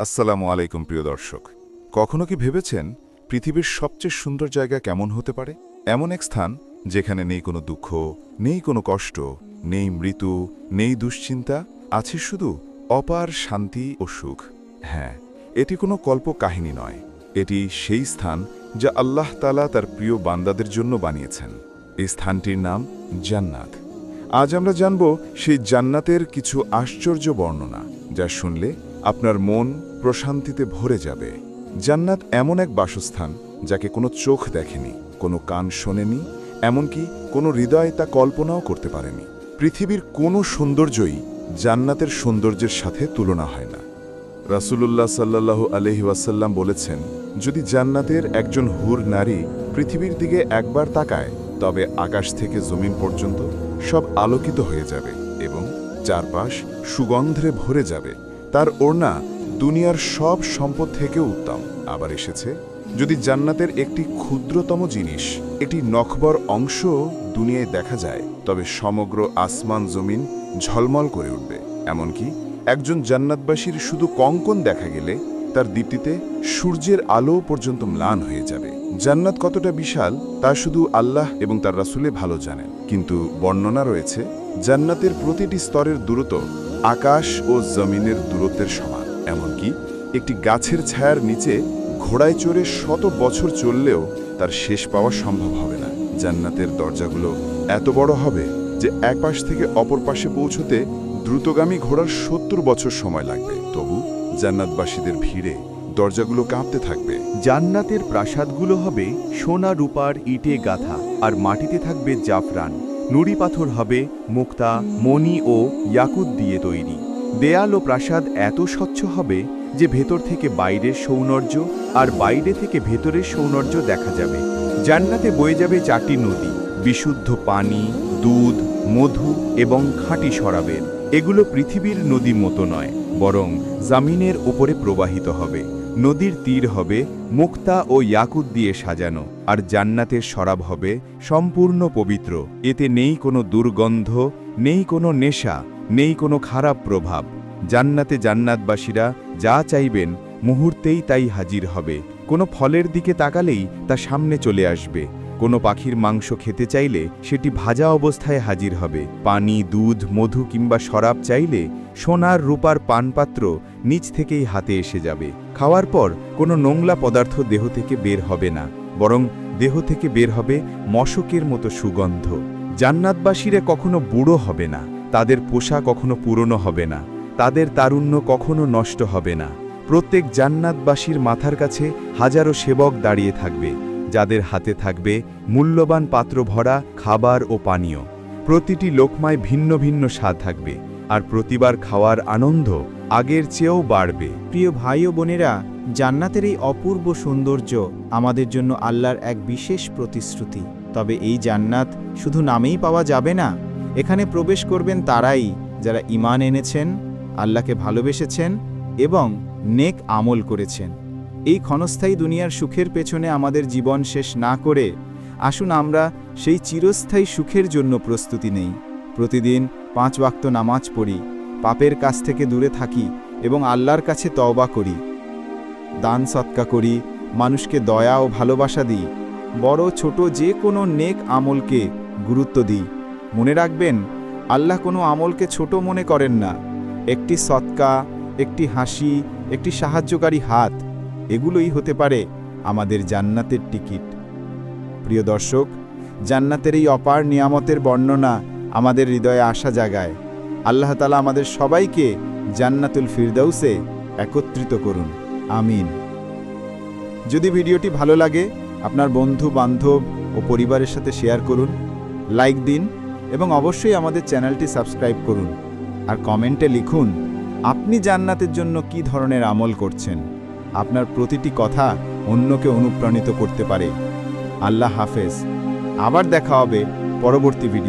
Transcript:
আসসালামু আলাইকুম প্রিয় দর্শক। কখনো কি ভেবেছেন পৃথিবীর সবচেয়ে সুন্দর জায়গা কেমন হতে পারে? এমন এক স্থান যেখানে নেই কোনো দুঃখ, নেই কোনো কষ্ট, নেই মৃত্যু, নেই দুশ্চিন্তা, আছে শুধু অপার শান্তি ও সুখ। হ্যাঁ, এটি কোনো কল্পকাহিনী নয়, এটি সেই স্থান যা আল্লাহ তাআলা তার প্রিয় বান্দাদের জন্য বানিয়েছেন। এই স্থানটির নাম জান্নাত। আজ আমরা জানব সেই জান্নাতের কিছু আশ্চর্য বর্ণনা, যা শুনলে আপনার মন প্রশান্তিতে ভরে যাবে। জান্নাত এমন এক বাসস্থান যাকে কোনো চোখ দেখেনি, কোনো কান শোনেনি, এমনকি কোনো হৃদয় তা কল্পনাও করতে পারেনি। পৃথিবীর কোনো সৌন্দর্যই জান্নাতের সৌন্দর্যের সাথে তুলনা হয় না। রাসূলুল্লাহ সাল্লাল্লাহু আলাইহি ওয়াসাল্লাম বলেছেন, যদি জান্নাতের একজন হুর নারী পৃথিবীর দিকে একবার তাকায়, তবে আকাশ থেকে জমিন পর্যন্ত সব আলোকিত হয়ে যাবে এবং চারপাশ সুগন্ধে ভরে যাবে। তার ওড়না দুনিয়ার সব সম্পদ থেকে উত্তম। আবার এসেছে, যদি জান্নাতের একটি ক্ষুদ্রতম জিনিস, একটি নখবর অংশ দুনিয়ায় দেখা যায়, তবে সমগ্র আসমান জমিন ঝলমল করে উঠবে। এমনকি একজন জান্নাতবাসীর শুধু কঙ্কন দেখা গেলে তার দীপ্তিতে সূর্যের আলো পর্যন্ত ম্লান হয়ে যাবে। জান্নাত কতটা বিশাল তা শুধু আল্লাহ এবং তার রাসূলে ভালো জানেন, কিন্তু বর্ণনা রয়েছে জান্নাতের প্রতিটি স্তরের দূরত্ব আকাশ ও জমিনের দূরত্বের সমান। এমনকি একটি গাছের ছায়ার নিচে ঘোড়ায় চড়ে 100 বছর চললেও তার শেষ পাওয়া সম্ভব হবে না। জান্নাতের দরজাগুলো এত বড় হবে যে এক পাশ থেকে অপর পাশে পৌঁছতে দ্রুতগামী ঘোড়ার 70 বছর সময় লাগবে। তবু জান্নাতবাসীদের ভিড়ে দরজাগুলো কাঁপতে থাকবে। জান্নাতের প্রাসাদগুলো হবে সোনা রূপার ইটে গাঁথা, আর মাটিতে থাকবে জাফরান। নুড়ি পাথর হবে মুক্তা, মণি ও ইয়াকুত দিয়ে তৈরি। দেয়াল ও প্রাসাদ এত স্বচ্ছ হবে যে ভেতর থেকে বাইরের সৌন্দর্য আর বাইরে থেকে ভেতরের সৌন্দর্য দেখা যাবে। জান্নাতে বয়ে যাবে 4টি নদী, বিশুদ্ধ পানি, দুধ, মধু এবং খাঁটি শরাবের। এগুলো পৃথিবীর নদীর মতো নয়, বরং জামিনের ওপরে প্রবাহিত হবে। নদীর তীর হবে মুক্তা ও ইয়াকুত দিয়ে সাজানো, আর জান্নাতের শরাব হবে সম্পূর্ণ পবিত্র। এতে নেই কোনো দুর্গন্ধ, নেই কোনো নেশা, নেই কোনো খারাপ প্রভাব। জান্নাতে জান্নাতবাসীরা যা চাইবেন মুহূর্তেই তাই হাজির হবে। কোনো ফলের দিকে তাকালেই তা সামনে চলে আসবে। কোনো পাখির মাংস খেতে চাইলে সেটি ভাজা অবস্থায় হাজির হবে। পানি, দুধ, মধু কিংবা শরাব চাইলে সোনার রূপার পানপাত্র নিচ থেকেই হাতে এসে যাবে। খাওয়ার পর কোনো নোংলা পদার্থ দেহ থেকে বের হবে না, বরং দেহ থেকে বের হবে মশকের মতো সুগন্ধ। জান্নাতবাসীরা কখনো বুড়ো হবে না, তাদের পোশাক কখনো পুরনো হবে না, তাদের তারুণ্য কখনো নষ্ট হবে না। প্রত্যেক জান্নাতবাসীর মাথার কাছে হাজারো সেবক দাঁড়িয়ে থাকবে, যাদের হাতে থাকবে মূল্যবান পাত্র ভরা খাবার ও পানীয়। প্রতিটি লোকমায় ভিন্ন ভিন্ন স্বাদ থাকবে, আর প্রতিবার খাওয়ার আনন্দ আগের চেয়েও বাড়বে। প্রিয় ভাই ও বোনেরা, জান্নাতের এই অপূর্ব সৌন্দর্য আমাদের জন্য আল্লাহর এক বিশেষ প্রতিশ্রুতি। তবে এই জান্নাত শুধু নামেই পাওয়া যাবে না। এখানে প্রবেশ করবেন তারাই যারা ঈমান এনেছেন, আল্লাহকে ভালোবেসেছেন এবং নেক আমল করেছেন। এই ক্ষণস্থায়ী দুনিয়ার সুখের পেছনে আমাদের জীবন শেষ না করে আসুন আমরা সেই চিরস্থায়ী সুখের জন্য প্রস্তুতি নেই। প্রতিদিন 5 ওয়াক্ত নামাজ পড়ি, পাপের কাছ থেকে দূরে থাকি এবং আল্লাহর কাছে তওবা করি, দান সৎকা করি, মানুষকে দয়া ও ভালোবাসা দিই, বড় ছোট যে কোনো নেক আমলকে গুরুত্ব দিই। মনে রাখবেন, আল্লাহ কোনো আমলকে ছোট মনে করেন না। একটি সৎকা, একটি হাসি, একটি সাহায্যকারী হাত, এগুলোই হতে পারে আমাদের জান্নাতের টিকিট। প্রিয় দর্শক, জান্নাতের এই অপার নিয়ামতের বর্ণনা আমাদের হৃদয়ে আশা জাগায়। আল্লাহ তাআলা আমাদের সবাইকে জান্নাতুল ফিরদাউসে একত্রিত করুন, আমিন। যদি ভিডিওটি ভালো লাগে, আপনার বন্ধু বান্ধব ও পরিবারের সাথে শেয়ার করুন, লাইক দিন এবং অবশ্যই আমাদের চ্যানেলটি সাবস্ক্রাইব করুন। আর কমেন্টে লিখুন আপনি জান্নাতের জন্য কী ধরনের আমল করছেন। আপনার প্রতিটি কথা অন্যকে অনুপ্রাণিত করতে পারে। আল্লাহ হাফেজ। আবার দেখা হবে পরবর্তী ভিডিও।